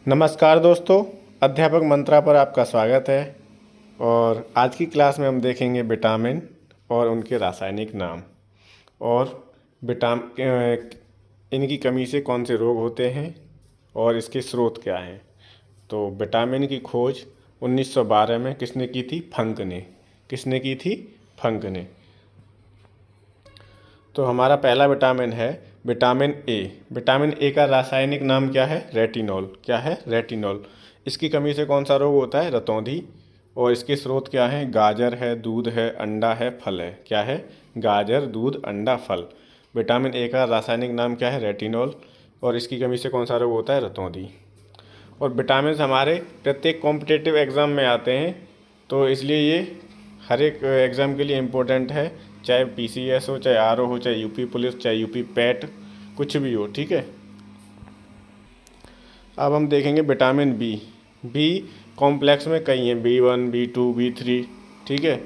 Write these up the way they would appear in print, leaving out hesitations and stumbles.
नमस्कार दोस्तों, अध्यापक मंत्रा पर आपका स्वागत है। और आज की क्लास में हम देखेंगे विटामिन और उनके रासायनिक नाम और इनकी कमी से कौन से रोग होते हैं और इसके स्रोत क्या हैं। तो विटामिन की खोज 1912 में किसने की थी? फंक ने। किसने की थी? फंक ने। तो हमारा पहला विटामिन है विटामिन ए। विटामिन ए का रासायनिक नाम क्या है? रेटिनॉल। क्या है? रेटिनॉल। इसकी कमी से कौन सा रोग होता है? रतौंधी। और इसके स्रोत क्या हैं? गाजर है, दूध है, अंडा है, फल है। क्या है? गाजर, दूध, अंडा, फल। विटामिन ए का रासायनिक नाम क्या है? रेटिनॉल। और इसकी कमी से कौन सा रोग होता है? रतौंधी। और विटामिन हमारे प्रत्येक कॉम्पिटिटिव एग्ज़ाम में आते हैं, तो इसलिए ये हर एक एग्ज़ाम के लिए इम्पोर्टेंट है, चाहे पीसीएस हो, चाहे आरओ हो, चाहे यूपी पुलिस, चाहे यूपी पैट, कुछ भी हो। ठीक है। अब हम देखेंगे विटामिन बी। बी कॉम्प्लेक्स में कई हैं, B1, B2, B3। ठीक है।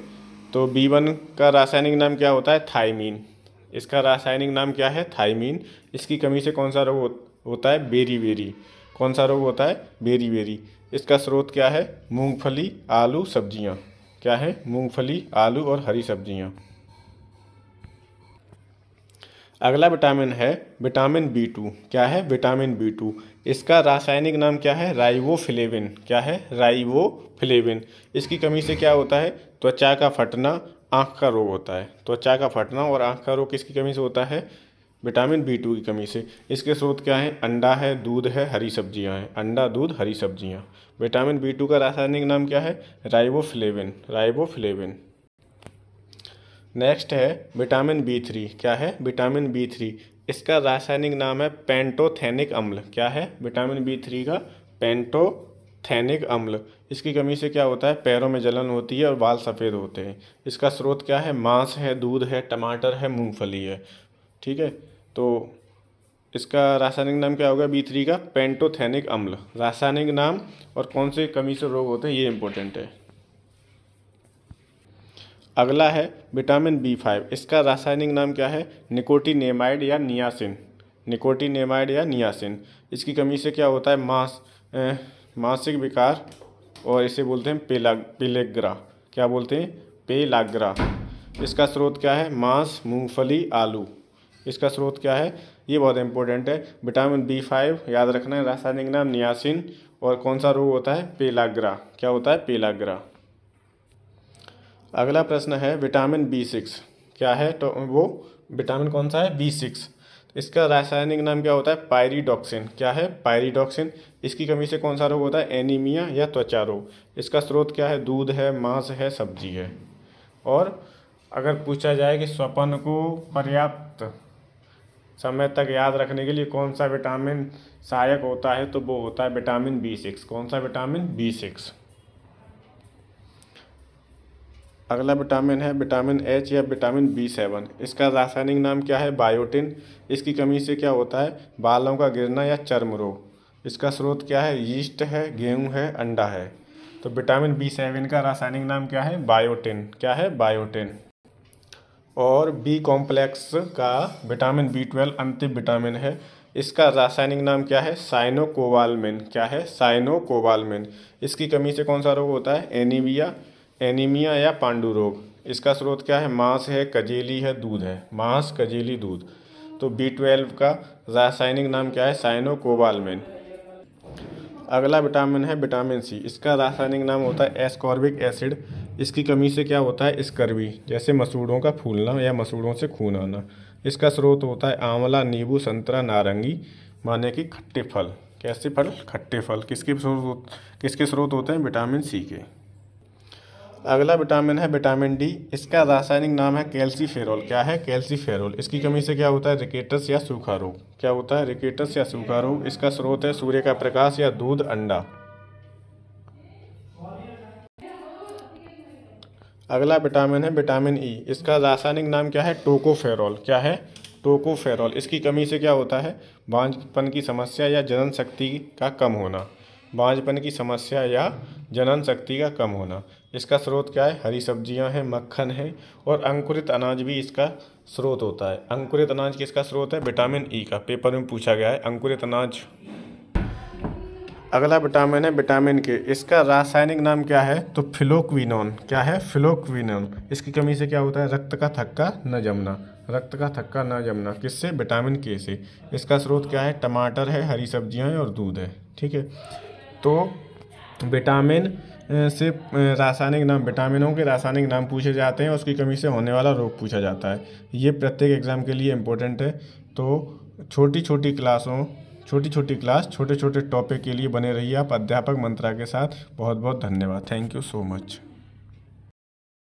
तो B1 का रासायनिक नाम क्या होता है? थायमीन। इसका रासायनिक नाम क्या है? थायमीन। इसकी कमी से कौन सा रोग होता है? बेरी। कौन सा रोग होता है? बेरी। इसका स्रोत क्या है? मूंगफली, आलू, सब्जियां। क्या है? मूंगफली, आलू और हरी सब्जियां। अगला विटामिन है विटामिन B2। क्या है? Vitamin B2। इसका रासायनिक नाम क्या है? राइबोफ्लेविन। क्या है? राइबोफ्लेविन। इसकी कमी से क्या होता है? त्वचा का फटना, आँख का रोग होता है। त्वचा का फटना और आँख का रोग किसकी कमी से होता है? विटामिन B2 की कमी से। इसके स्रोत क्या हैं? अंडा है, दूध है, हरी सब्जियां हैं। अंडा, दूध, हरी सब्जियां। विटामिन B2 का रासायनिक नाम क्या है? राइबोफ्लेविन। नेक्स्ट है विटामिन B3। क्या है? Vitamin B3। इसका रासायनिक नाम है पेंटोथेनिक अम्ल। क्या है? विटामिन B3 का पेंटोथेनिक अम्ल। इसकी कमी से क्या होता है? पैरों में जलन होती है और बाल सफ़ेद होते हैं। इसका स्रोत क्या है? मांस है, दूध है, टमाटर है, मूंगफली है। ठीक है। तो इसका रासायनिक नाम क्या होगा? B3 का पेंटोथेनिक अम्ल। रासायनिक नाम और कौन से कमी से रोग होते हैं, ये इंपॉर्टेंट है। अगला है विटामिन B5। इसका रासायनिक नाम क्या है? निकोटिनेमाइड या नियासिन। निकोटिनेमाइड या नियासिन। इसकी कमी से क्या होता है? मानसिक विकार, और इसे बोलते हैं पेलाग्रा। क्या बोलते हैं? पेलाग्रा। इसका स्रोत क्या है? मांस, मूंगफली, आलू। इसका स्रोत क्या है? ये बहुत इंपॉर्टेंट है। विटामिन B5 याद रखना है, रासायनिक नाम नियासिन, और कौन सा रोग होता है? पेलाग्रा। क्या होता है? पेलाग्रा। अगला प्रश्न है विटामिन B6। क्या है? तो वो विटामिन कौन सा है? B6। इसका रासायनिक नाम क्या होता है? पायरिडॉक्सिन। क्या है? पायरिडॉक्सिन। इसकी कमी से कौन सा रोग होता है? एनीमिया या त्वचा रोग। इसका स्रोत क्या है? दूध है, मांस है, सब्जी है। और अगर पूछा जाए कि स्वप्न को पर्याप्त समय तक याद रखने के लिए कौन सा विटामिन सहायक होता है, तो वो होता है विटामिन B6। कौन सा विटामिन? B6। अगला विटामिन है विटामिन H या विटामिन B7। इसका रासायनिक नाम क्या है? बायोटिन। इसकी कमी से क्या होता है? बालों का गिरना या चर्म रोग। इसका स्रोत क्या है? यीस्ट है, गेहूं है, अंडा है। तो विटामिन B7 का रासायनिक नाम क्या है? बायोटिन। क्या है? बायोटिन। और बी कॉम्प्लेक्स का विटामिन B12 अंतिम विटामिन है। इसका रासायनिक नाम क्या है? साइनोकोबालमिन। क्या है? साइनोकोबालमिन। इसकी कमी से कौन सा रोग होता है? एनीमिया या पांडु रोग। इसका स्रोत क्या है? मांस है, कजेली है, दूध है। मांस, कजेली, दूध। तो B12 का रासायनिक नाम क्या है? साइनोकोबालमिन। अगला विटामिन है विटामिन C। इसका रासायनिक नाम होता है एस्कॉर्बिक एसिड। इसकी कमी से क्या होता है? स्कर्वी, जैसे मसूड़ों का फूलना या मसूड़ों से खून आना। इसका स्रोत होता है आंवला, नींबू, संतरा, नारंगी, माने कि खट्टे फल। कैसे फल? खट्टे फल। किसके स्रोत होते हैं? विटामिन C के। अगला विटामिन है विटामिन D। इसका रासायनिक नाम है कैल्सीफेरॉल। क्या है? कैल्सीफेरॉल। इसकी कमी से क्या होता है? रिकेटस या सूखा रोग। क्या होता है? रिकेटस या सूखा रोग। इसका स्रोत है सूर्य का प्रकाश या दूध, अंडा। अगला विटामिन है विटामिन E। इसका रासायनिक नाम क्या है? टोकोफेरॉल। क्या है? टोकोफेरॉल। इसकी कमी से क्या होता है? बांझपन की समस्या या जनन शक्ति का कम होना। बांझपन की समस्या या जनन शक्ति का कम होना। इसका स्रोत क्या है? हरी सब्जियां हैं, मक्खन है, और अंकुरित अनाज भी इसका स्रोत होता है। अंकुरित अनाज किसका स्रोत है? विटामिन E का। पेपर में पूछा गया है अंकुरित अनाज। अगला विटामिन है विटामिन के। इसका रासायनिक नाम क्या है? तो फिलोक्विनोन। क्या है? फिलोक्विनोन। इसकी कमी से क्या होता है? रक्त का थक्का न जमना। रक्त का थक्का न जमना किससे? विटामिन के से। इसका स्रोत क्या है? टमाटर है, हरी सब्जियां हैं और दूध है। ठीक है, तो विटामिन से रासायनिक नाम, विटामिनों के रासायनिक नाम पूछे जाते हैं, उसकी कमी से होने वाला रोग पूछा जाता है। ये प्रत्येक एग्जाम के लिए इम्पोर्टेंट है। तो छोटी छोटी क्लास छोटे छोटे टॉपिक के लिए बने रहिए आप अध्यापक मंत्रा के साथ। बहुत बहुत धन्यवाद। Thank you so much.